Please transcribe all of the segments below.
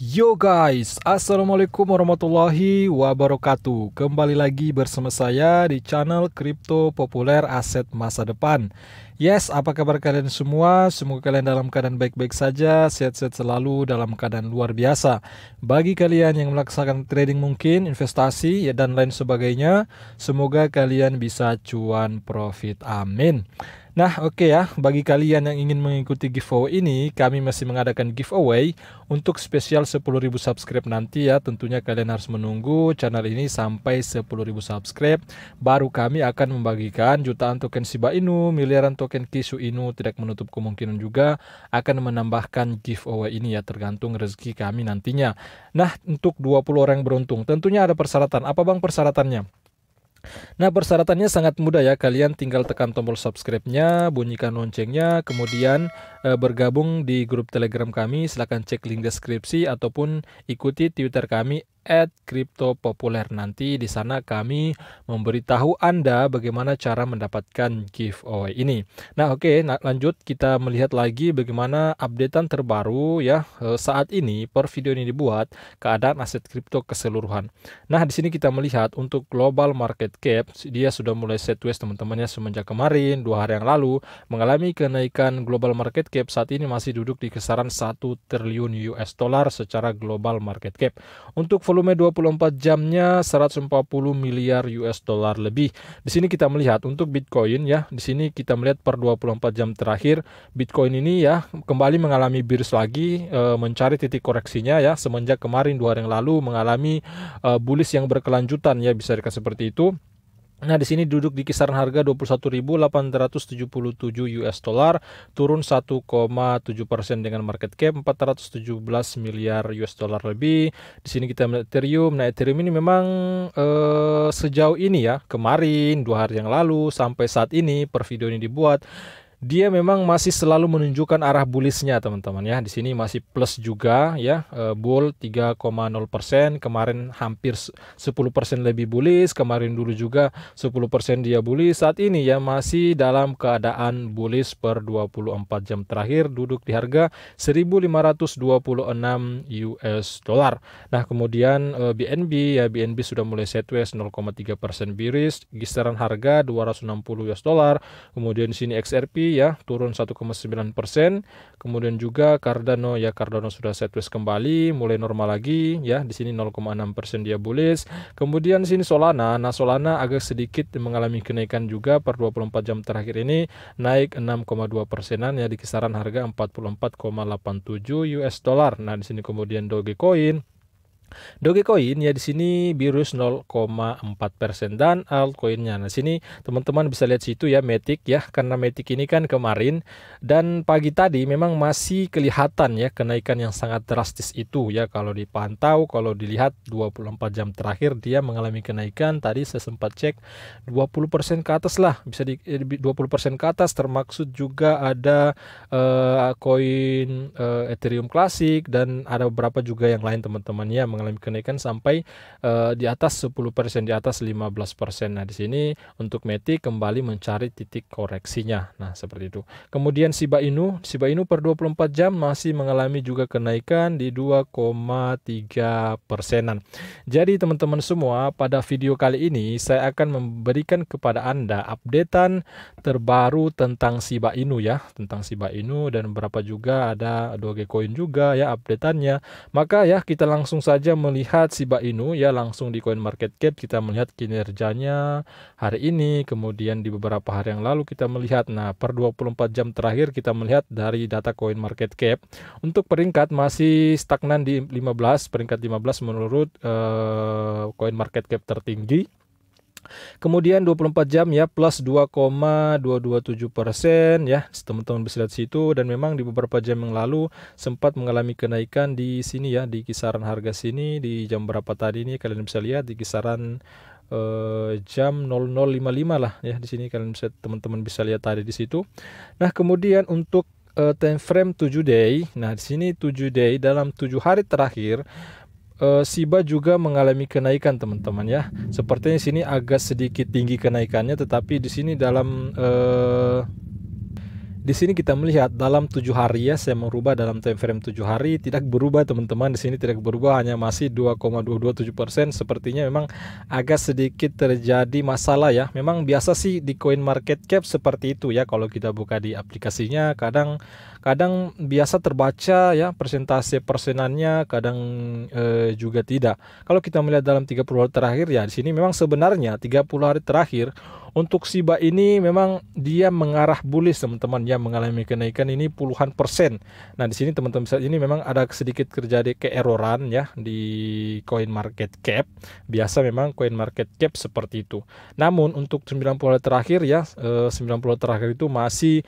Yo guys, assalamualaikum warahmatullahi wabarakatuh. Kembali lagi bersama saya di channel Kripto Populer Aset Masa Depan. Yes, apa kabar kalian semua? Semoga kalian dalam keadaan baik-baik saja, sehat-sehat selalu, dalam keadaan luar biasa. Bagi kalian yang melaksanakan trading mungkin, investasi, ya dan lain sebagainya, semoga kalian bisa cuan profit. Amin. Nah, oke ya, bagi kalian yang ingin mengikuti giveaway ini, kami masih mengadakan giveaway untuk spesial 10.000 subscribe nanti ya. Tentunya kalian harus menunggu channel ini sampai 10.000 subscribe, baru kami akan membagikan jutaan token Shiba Inu, miliaran token Kisu Inu. Tidak menutup kemungkinan juga akan menambahkan giveaway ini ya, tergantung rezeki kami nantinya. Nah, untuk 20 orang yang beruntung, tentunya ada persyaratan. Apa bang persyaratannya? Nah, persyaratannya sangat mudah ya. Kalian tinggal tekan tombol subscribe-nya, bunyikan loncengnya, kemudian bergabung di grup Telegram kami. Silahkan cek link deskripsi ataupun ikuti Twitter kami @kriptopopuler. Nanti di sana kami memberitahu Anda bagaimana cara mendapatkan giveaway ini. Nah, oke, lanjut kita melihat lagi bagaimana updatean terbaru ya saat ini per video ini dibuat keadaan aset kripto keseluruhan. Nah, di sini kita melihat untuk global market cap dia sudah mulai sideways teman-temannya semenjak kemarin 2 hari yang lalu mengalami kenaikan. Global market cap saat ini masih duduk di kisaran 1 triliun US dollar secara global market cap. Untuk volume 24 jamnya 140 miliar US dollar lebih. Di sini kita melihat untuk Bitcoin ya, di sini kita melihat per 24 jam terakhir Bitcoin ini ya kembali mengalami bearish lagi, mencari titik koreksinya ya semenjak kemarin 2 hari yang lalu mengalami bullish yang berkelanjutan ya, bisa dikatakan seperti itu. Nah, di sini duduk di kisaran harga 21.877 US dollar, turun 1,7% dengan market cap 417 miliar US dollar lebih. Di sini kita melihat Ethereum. Nah, Ethereum ini memang sejauh ini ya, kemarin 2 hari yang lalu sampai saat ini per video ini dibuat, dia memang masih selalu menunjukkan arah bullishnya teman-teman ya. Di sini masih plus juga ya, bull 3,0%, kemarin hampir 10% lebih bullish, kemarin dulu juga 10% dia bullish. Saat ini ya masih dalam keadaan bullish per 24 jam terakhir, duduk di harga 1.526 US dollar. Nah, kemudian BNB ya, BNB sudah mulai sideways 0,3% bearish, kisaran harga 260 US dollar. Kemudian di sini XRP ya turun 1,9%. Kemudian juga Cardano ya, Cardano sudah sideways kembali, mulai normal lagi ya. Di sini 0,6% dia bullish. Kemudian di sini Solana. Nah, Solana agak sedikit mengalami kenaikan juga per 24 jam terakhir ini, naik 6,2%-an ya di kisaran harga 44,87 US dollar. Nah, di sini kemudian Dogecoin ya di sini bearish 0,4% dan altcoinnya. Nah, sini teman-teman bisa lihat situ ya Matic ya, karena Matic ini kan kemarin dan pagi tadi memang masih kelihatan ya kenaikan yang sangat drastis itu ya. Kalau dipantau, kalau dilihat 24 jam terakhir dia mengalami kenaikan. Tadi saya sempat cek 20% ke atas lah, bisa di 20% ke atas, termaksud juga ada koin Ethereum Classic dan ada beberapa juga yang lain teman-teman ya mengalami kenaikan sampai di atas 10%, di atas 15%. Nah, di sini untuk Matic kembali mencari titik koreksinya. Nah, seperti itu. Kemudian Shiba Inu per 24 jam masih mengalami juga kenaikan di 2,3%-an. Jadi teman-teman semua, pada video kali ini saya akan memberikan kepada Anda updatean terbaru tentang Shiba Inu ya, tentang Shiba Inu dan beberapa juga ada Dogecoin juga ya updateannya. Maka ya kita langsung saja melihat Shiba Inu ya, langsung di CoinMarketCap kita melihat kinerjanya hari ini, kemudian di beberapa hari yang lalu kita melihat. Nah, per 24 jam terakhir kita melihat dari data CoinMarketCap untuk peringkat masih stagnan di 15, peringkat 15 menurut CoinMarketCap tertinggi. Kemudian 24 jam ya plus 2,227% ya, teman-teman bisa lihat situ. Dan memang di beberapa jam yang lalu sempat mengalami kenaikan di sini ya, di kisaran harga sini di jam berapa tadi ini kalian bisa lihat di kisaran jam 00.55 lah ya. Di sini kalian bisa, teman-teman bisa lihat tadi di situ. Nah, kemudian untuk time frame 7 day. Nah, di sini 7 day dalam 7 hari terakhir Shiba juga mengalami kenaikan teman-teman ya. Sepertinya sini agak sedikit tinggi kenaikannya, tetapi di sini Di sini kita melihat dalam 7 hari ya, saya merubah dalam time frame 7 hari, tidak berubah teman-teman. Di sini tidak berubah, hanya masih 2,227%. Sepertinya memang agak sedikit terjadi masalah ya. Memang biasa sih di coin market cap seperti itu ya. Kalau kita buka di aplikasinya, kadang biasa terbaca ya persentase persenannya, kadang juga tidak. Kalau kita melihat dalam 30 hari terakhir ya, di sini memang sebenarnya 30 hari terakhir untuk Shiba ini memang dia mengarah bullish teman-teman ya, mengalami kenaikan ini puluhan persen. Nah di sini teman-teman saat ini memang ada sedikit terjadi keeroran ya di coin market cap. Biasa memang coin market cap seperti itu. Namun untuk 90 hari terakhir ya, 90 hari terakhir itu masih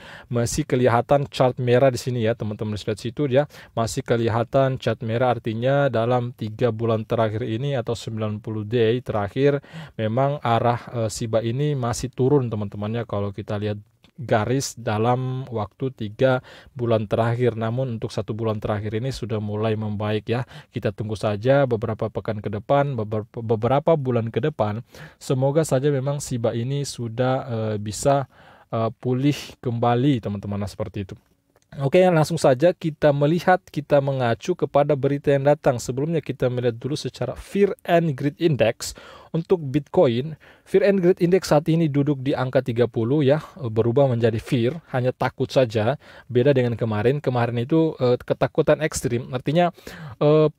kelihatan chart merah di sini ya teman-teman. Lihat situ ya, masih kelihatan chart merah, artinya dalam 3 bulan terakhir ini atau 90 day terakhir memang arah Shiba ini masih turun teman-temannya kalau kita lihat garis dalam waktu 3 bulan terakhir. Namun untuk 1 bulan terakhir ini sudah mulai membaik ya. Kita tunggu saja beberapa pekan ke depan, beberapa bulan ke depan, semoga saja memang Shiba ini sudah bisa pulih kembali teman-teman. Nah, seperti itu. Oke, langsung saja kita mengacu kepada berita yang datang. Sebelumnya kita melihat dulu secara Fear and Greed Index. Untuk Bitcoin, Fear and Greed Index saat ini duduk di angka 30 ya, berubah menjadi fear, hanya takut saja. Beda dengan kemarin itu ketakutan ekstrim, artinya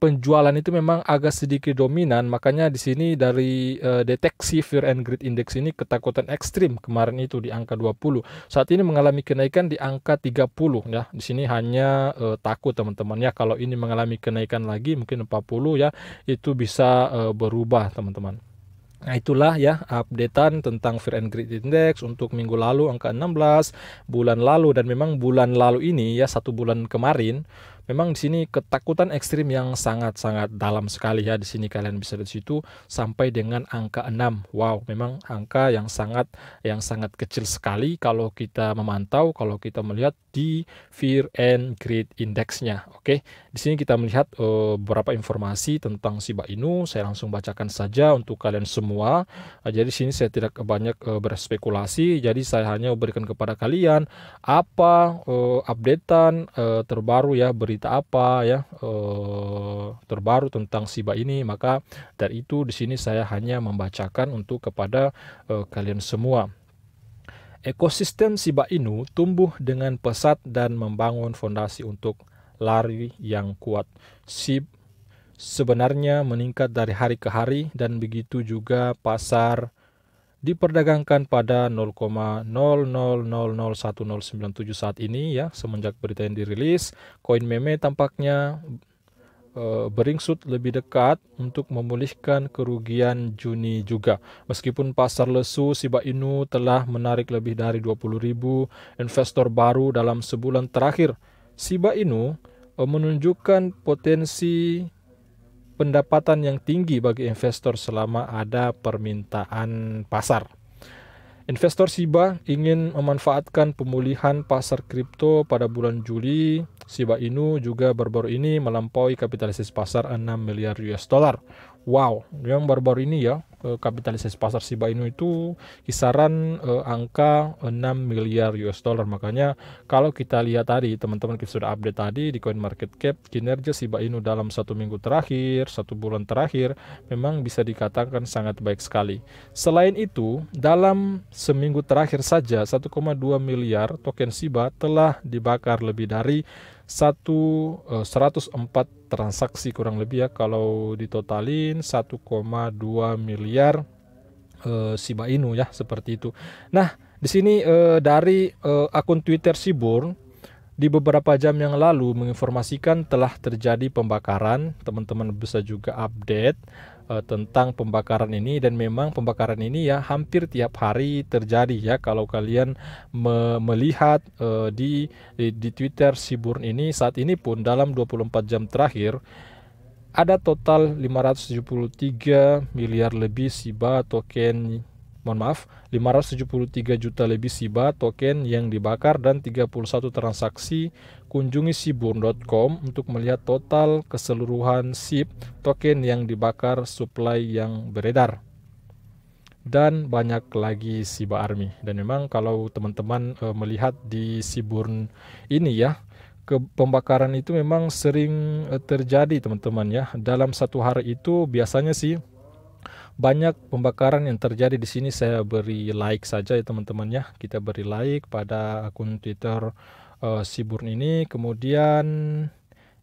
penjualan itu memang agak sedikit dominan. Makanya di sini dari deteksi Fear and Greed Index ini ketakutan ekstrim kemarin itu di angka 20. Saat ini mengalami kenaikan di angka 30 ya. Di sini hanya takut teman-teman ya, kalau ini mengalami kenaikan lagi mungkin 40 ya, itu bisa berubah teman-teman. Nah itulah ya updatean tentang Fear and Greed Index untuk minggu lalu angka 16, bulan lalu, dan memang bulan lalu ini ya, 1 bulan kemarin memang di sini ketakutan ekstrim yang sangat-sangat dalam sekali ya. Di sini kalian bisa lihat situ sampai dengan angka 6. Wow, memang angka yang sangat kecil sekali kalau kita memantau, kalau kita melihat di Fear and Greed Index-nya. Oke, di sini kita melihat beberapa informasi tentang Shiba Inu. Saya langsung bacakan saja untuk kalian semua. Jadi di sini saya tidak banyak berspekulasi. Jadi saya hanya berikan kepada kalian apa updatean terbaru ya, berita apa ya terbaru tentang Shiba ini. Maka dari itu di sini saya hanya membacakan untuk kepada kalian semua. Ekosistem Shiba Inu tumbuh dengan pesat dan membangun fondasi untuk lari yang kuat. SHIB sebenarnya meningkat dari hari ke hari, dan begitu juga pasar diperdagangkan pada 0,00001097 saat ini ya, semenjak berita yang dirilis. Koin meme tampaknya beringsut lebih dekat untuk memulihkan kerugian Juni juga. Meskipun pasar lesu, Shiba Inu telah menarik lebih dari 20.000 investor baru dalam sebulan terakhir. Shiba Inu menunjukkan potensi pendapatan yang tinggi bagi investor selama ada permintaan pasar. Investor Shiba ingin memanfaatkan pemulihan pasar kripto pada bulan Juli. Shiba Inu juga baru-baru ini melampaui kapitalisasi pasar 6 miliar US dollar. Wow, yang baru-baru ini ya, kapitalisasi pasar Shiba Inu itu kisaran angka 6 miliar US dollar. Makanya kalau kita lihat tadi, teman-teman, kita sudah update tadi di coin market cap, kinerja Shiba Inu dalam 1 minggu terakhir, 1 bulan terakhir memang bisa dikatakan sangat baik sekali. Selain itu, dalam seminggu terakhir saja 1,2 miliar token Shiba telah dibakar, lebih dari 104 transaksi kurang lebih ya, kalau ditotalin 1,2 miliar Shiba Inu ya, seperti itu. Nah, di sini dari akun Twitter Shibur di beberapa jam yang lalu menginformasikan telah terjadi pembakaran. Teman-teman bisa juga update tentang pembakaran ini, dan memang pembakaran ini ya hampir tiap hari terjadi ya. Kalau kalian melihat di Twitter Shibur ini, saat ini pun dalam 24 jam terakhir ada total 573 miliar lebih Shiba token, 573 juta lebih Shiba token yang dibakar, dan 31 transaksi. Kunjungi shibur.com untuk melihat total keseluruhan SHIB token yang dibakar, supply yang beredar. dan banyak lagi Shiba Army. Dan memang kalau teman-teman melihat di Seaborn ini ya, pembakaran itu memang sering terjadi teman-teman ya. Dalam satu hari itu biasanya sih banyak pembakaran yang terjadi di sini. Saya beri like saja ya teman-teman ya. Kita beri like pada akun Twitter Seaborn ini. Kemudian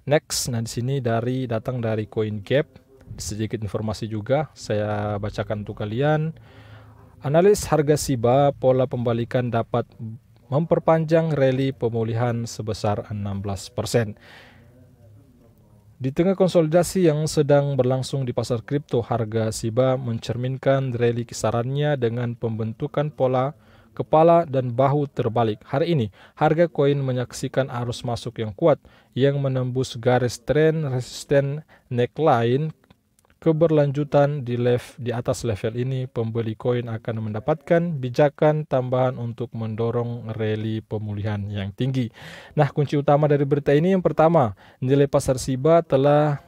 next, nah di sini datang dari CoinGap. Sedikit informasi juga saya bacakan untuk kalian. Analis harga Shiba, pola pembalikan dapat memperpanjang rally pemulihan sebesar 16%. Di tengah konsolidasi yang sedang berlangsung di pasar kripto, harga Shiba mencerminkan rally kisarannya dengan pembentukan pola kepala dan bahu terbalik. Hari ini, harga koin menyaksikan arus masuk yang kuat yang menembus garis tren resisten neckline. Keberlanjutan di atas level ini, pembeli koin akan mendapatkan bijakan tambahan untuk mendorong rally pemulihan yang tinggi. Nah, kunci utama dari berita ini yang pertama, nilai pasar Shiba telah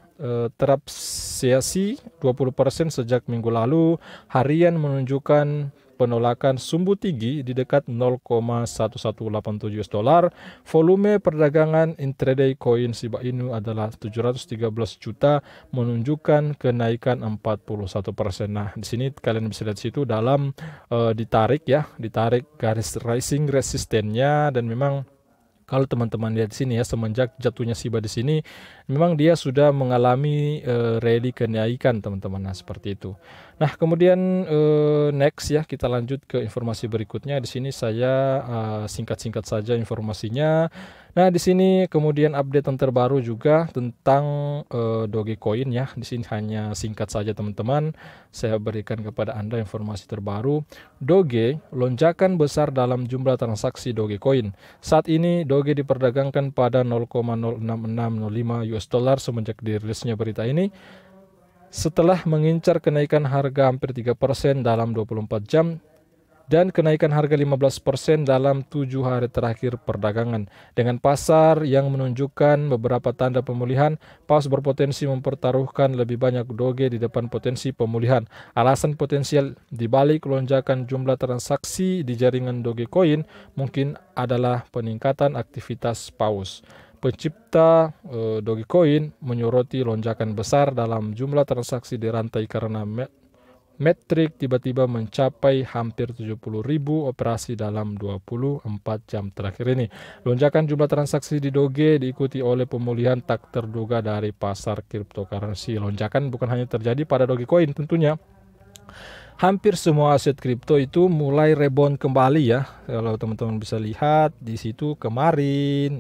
terapresiasi 20% sejak minggu lalu. Harian menunjukkan penolakan sumbu tinggi di dekat 0,1187 US dollar. Volume perdagangan intraday koin Shiba Inu adalah 713 juta, menunjukkan kenaikan 41%. Nah, di sini kalian bisa lihat situ dalam ditarik garis rising resistennya. Dan memang kalau teman-teman lihat di sini ya, semenjak jatuhnya Shiba di sini, memang dia sudah mengalami rally kenaikan teman-teman. Nah, seperti itu. Nah, kemudian next ya, kita lanjut ke informasi berikutnya. Di sini saya singkat-singkat saja informasinya. Nah, di sini kemudian update yang terbaru juga tentang Dogecoin ya. Di sini hanya singkat saja teman-teman. Saya berikan kepada Anda informasi terbaru. Doge, lonjakan besar dalam jumlah transaksi Dogecoin. Saat ini Doge diperdagangkan pada 0,06605 US dollar semenjak dirilisnya berita ini. Setelah mengincar kenaikan harga hampir 3% dalam 24 jam dan kenaikan harga 15% dalam 7 hari terakhir perdagangan. Dengan pasar yang menunjukkan beberapa tanda pemulihan, paus berpotensi mempertaruhkan lebih banyak Doge di depan potensi pemulihan. Alasan potensial di balik lonjakan jumlah transaksi di jaringan Dogecoin mungkin adalah peningkatan aktivitas paus. Pencipta Dogecoin menyoroti lonjakan besar dalam jumlah transaksi di rantai karena metrik tiba-tiba mencapai hampir 70.000 operasi dalam 24 jam terakhir ini. Lonjakan jumlah transaksi di Doge diikuti oleh pemulihan tak terduga dari pasar cryptocurrency. Lonjakan bukan hanya terjadi pada Dogecoin tentunya. Hampir semua aset kripto itu mulai rebound kembali ya. Kalau teman-teman bisa lihat di situ kemarin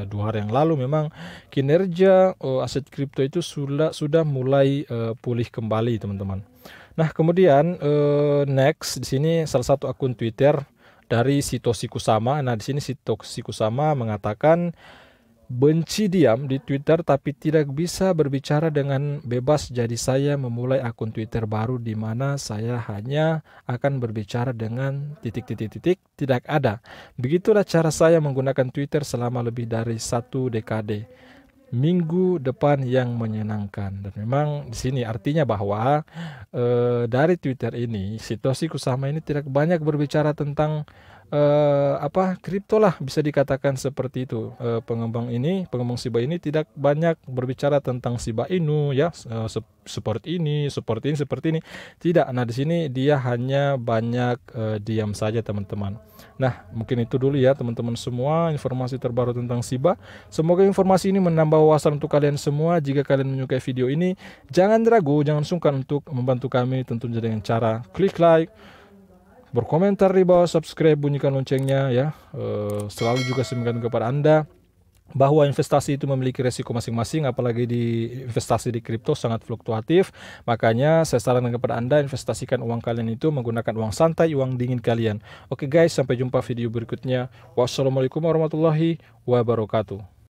2 hari yang lalu memang kinerja aset kripto itu sudah mulai pulih kembali teman-teman. Nah, kemudian next di sini salah satu akun Twitter dari Satoshi Kusama. Nah, di sini Satoshi Kusama mengatakan benci diam di Twitter tapi tidak bisa berbicara dengan bebas, jadi saya memulai akun Twitter baru di mana saya hanya akan berbicara dengan titik-titik-titik tidak ada. Begitulah cara saya menggunakan Twitter selama lebih dari 1 dekade. Minggu depan yang menyenangkan. Dan memang di sini artinya bahwa dari Twitter ini Satoshi Kusama ini tidak banyak berbicara tentang kripto lah, bisa dikatakan seperti itu. Pengembang Shiba ini tidak banyak berbicara tentang Shiba Inu ya, seperti ini tidak. Nah, di sini dia hanya banyak diam saja teman-teman. Nah, mungkin itu dulu ya teman-teman semua informasi terbaru tentang Shiba. Semoga informasi ini menambah wawasan untuk kalian semua. Jika kalian menyukai video ini, jangan ragu, jangan sungkan untuk membantu kami tentunya dengan cara klik like, berkomentar di bawah, subscribe, bunyikan loncengnya ya. Selalu juga saya ingatkan kepada Anda bahwa investasi itu memiliki resiko masing-masing, apalagi di investasi di kripto sangat fluktuatif. Makanya saya sarankan kepada Anda investasikan uang kalian itu menggunakan uang santai, uang dingin kalian. Oke guys, sampai jumpa video berikutnya. Wassalamualaikum warahmatullahi wabarakatuh.